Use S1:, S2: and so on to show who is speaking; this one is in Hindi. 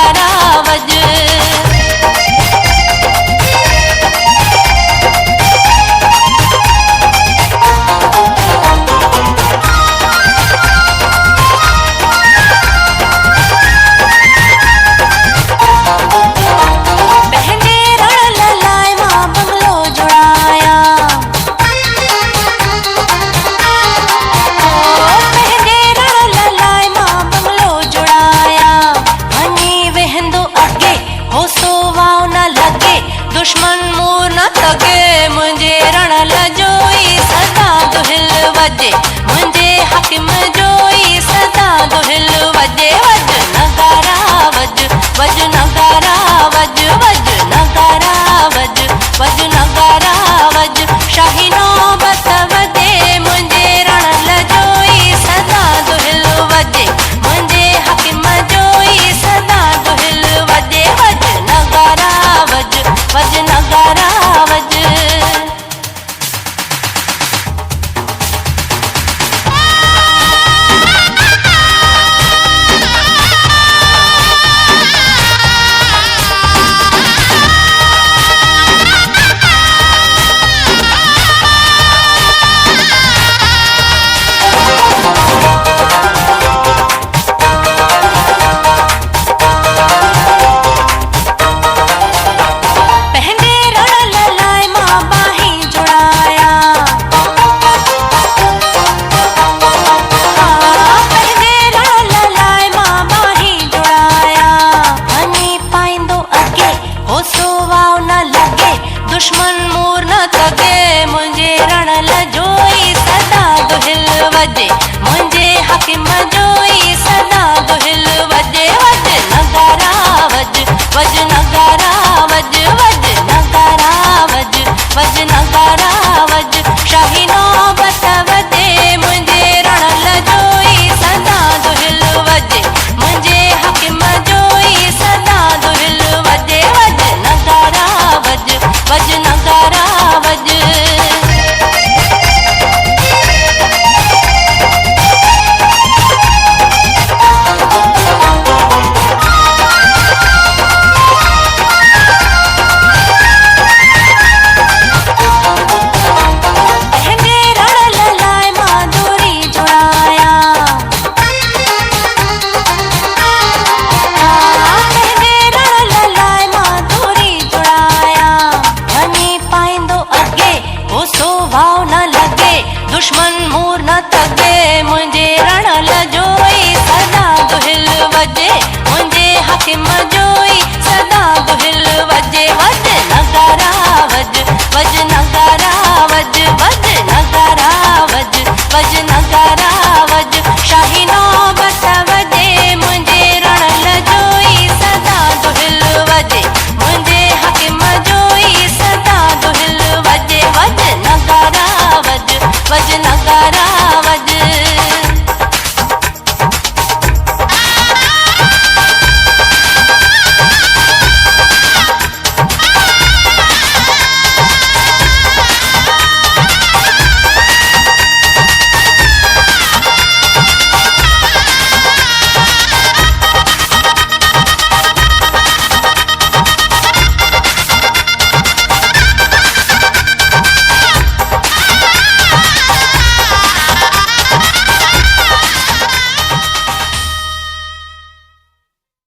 S1: नगारा वज। दुश्मन मूर न तगे मुझे रण लजोई सदा दुहिल वजे मुझे हकिम जोई सदा दुहिल वजे। वज नगारा वज वज नगारा वज वज नगारा वज वज नगारा वज। शाही नौबत वजे मुझे रण लजोई सदा दुहिल वजे मुझे हकिम जोई सदा दुहिल वजे। वज नगारा वज वज नगारा वज। दुश्मन मूर न तगे मुझे रण लजोई सदा दुहिल वजे मुझे हकिम जोई सदा दुहिल वजे। वज नगारा वज वज।